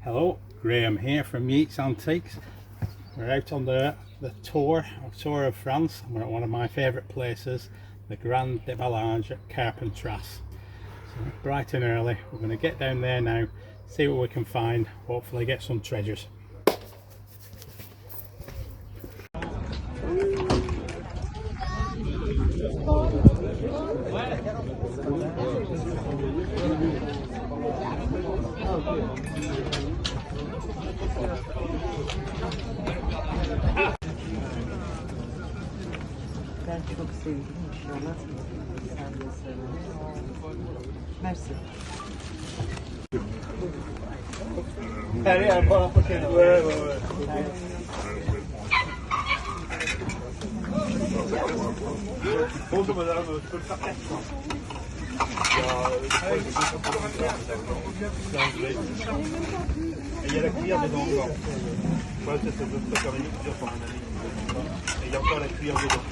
Hello, Graham here from Yeates Antiques. We're out on the tour of France, and we're at one of my favourite places, the Grand Deballage at Carpentras. So bright and early, we're going to get down there now, see what we can find, hopefully get some treasures. Ben çok sevdim inşallah. Sen de seversin. Merci. Derrière, pour la prochaine. Ouais, ouais, ouais. Bonjour madame, je peux le faire. Il y a la cuillère dedans encore. Ouais, ça peut faire plusieurs fois mon ami. Et il y a encore la cuillère dedans.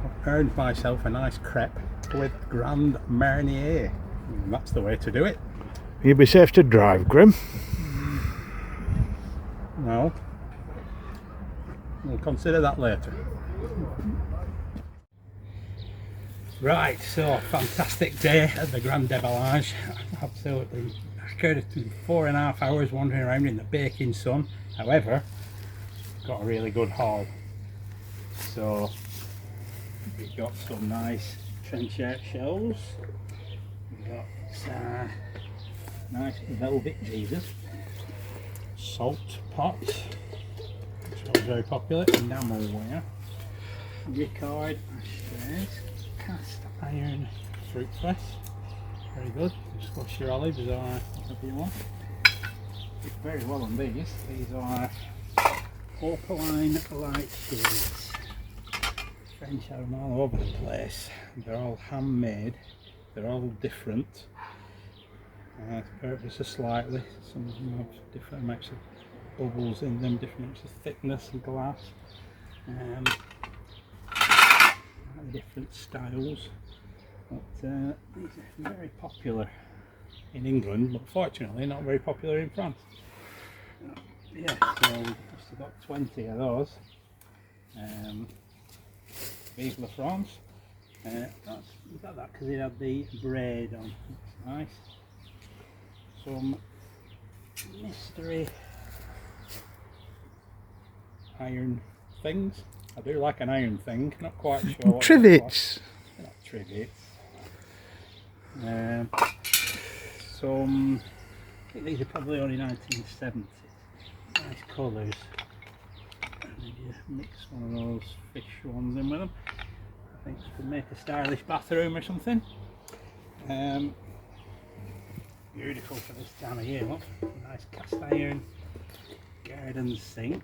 I've earned myself a nice crepe with Grand Marnier. That's the way to do it. You'll be safe to drive, Grim. Well, we'll consider that later. Right, so fantastic day at the Grand Deballage. Absolutely knackered. 4.5 hours wandering around in the baking sun. However, got a really good haul. So we've got some nice trenchard shells. We've got nice velvet Jesus. Salt pots, which are very popular, enamelware, Ricard ashtrays, cast iron fruit press, very good. Squash your olives or whatever you want. Did very well on these. These are opaline light shades. French have them all over the place. They're all handmade. They're all different. Purpose slightly. Some of them have different amounts of bubbles in them, different amounts of thickness and glass. Different styles. But these are very popular in England, but fortunately not very popular in France. Yeah, so we must have got 20 of those. Vive la France. Is that because it had the braid on? That's nice. Some mystery iron things. I do like an iron thing, not quite sure what Trivets. Not trivets. Some, I think these are probably only 1970s. Nice colours. Maybe mix one of those fish ones in with them. I think you could make a stylish bathroom or something. Beautiful for this time of year. Look, nice cast iron garden sink.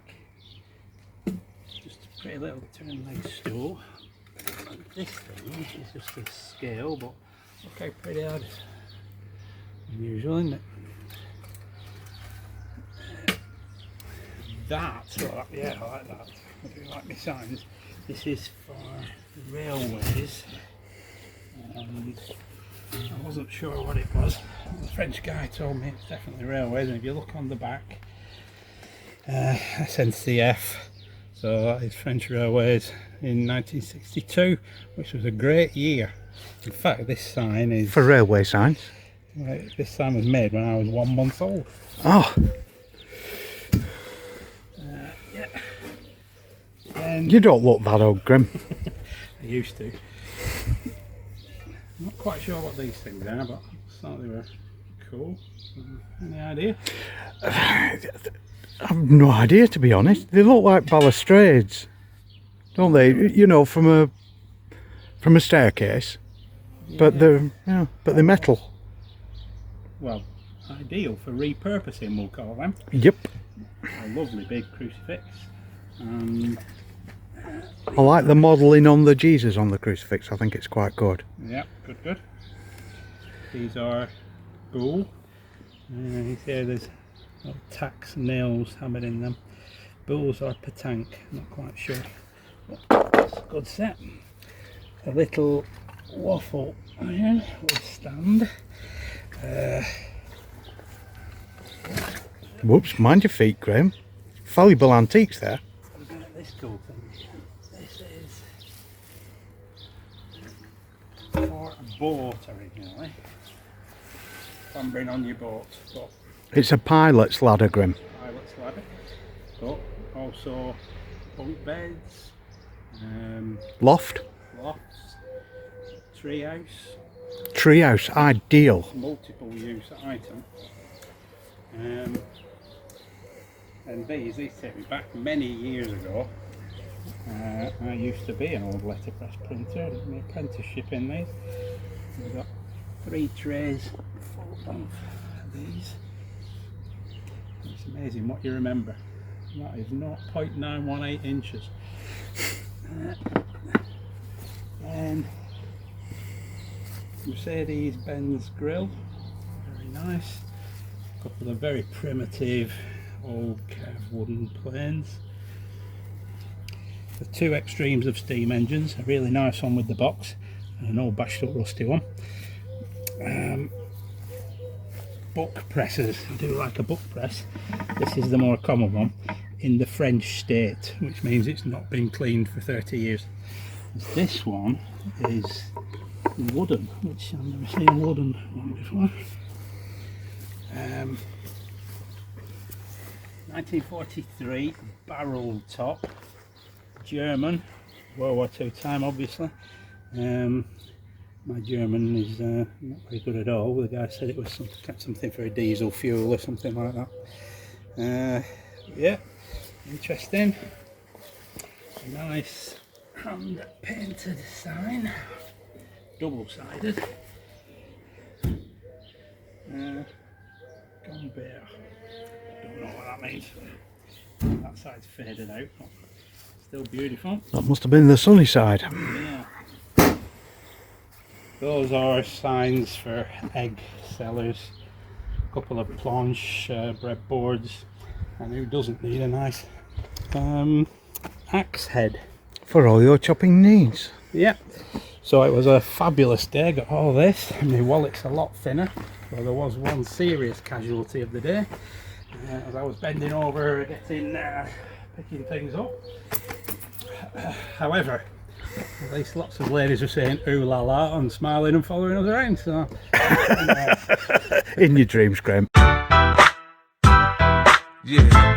Just a pretty little turn leg stool. This thing is just a scale, but look how pretty that is. Unusual, isn't it? Yeah, I like that. I do like my signs. This is for railways. I wasn't sure what it was. The French guy told me it's definitely railways, and if you look on the back, SNCF, so that is French Railways in 1962, which was a great year. In fact, this sign is... For railway signs? This sign was made when I was 1 month old. Oh! Yeah. And You don't look that old, Grim. I used to. I'm not quite sure what these things are, but I thought they were cool. Any idea? I have no idea, to be honest. They look like balustrades, don't they? You know, from a staircase. Yeah. But they're metal. Well, ideal for repurposing, we'll call them. Yep. A lovely big crucifix. And I like the modelling on the Jesus on the crucifix. I think it's quite good. yeah, good. These are bull. You see there's little tacks and nails hammered in them. Bulls are petanque, not quite sure. But it's a good set. a little waffle iron with stand. Whoops, mind your feet, Graham. Valuable antiques there. Look at this cool thing. This is for a boat originally. Clambering on your boat, but It's a pilot's ladder, Graham. pilot's ladder, but also bunk beds, Loft. lofts, treehouse, Treehouse, ideal. multiple use item. And these take me back many years ago. I used to be an old letterpress printer. I did my apprenticeship in these. We've got 3 trays full of these. It's amazing what you remember. That is 0.918 inches. And Mercedes-Benz grill, very nice. A couple of very primitive old carved wooden planes. The 2 extremes of steam engines, a really nice one with the box and an old bashed up rusty one. Book presses, I do like a book press. This is the more common one in the French state, which means it's not been cleaned for 30 years. This one is wooden, which I've never seen a wooden one before. 1943 barrel top, German, World War II time obviously. My German is not very good at all. The guy said it was something for a diesel fuel or something like that. Yeah, interesting. A nice hand painted sign, double sided. Gambert. Don't know what that means. That side's faded out, but still beautiful. That must have been the sunny side. Yeah. Those are signs for egg sellers. A couple of planche breadboards, and who doesn't need a nice axe head? For all your chopping needs. Yeah. So it was a fabulous day. Got all this. My wallet's a lot thinner. So there was one serious casualty of the day. As I was bending over, picking things up. However, at least lots of ladies were saying ooh la la and smiling and following us around. So In your dreams, Graham. Yeah.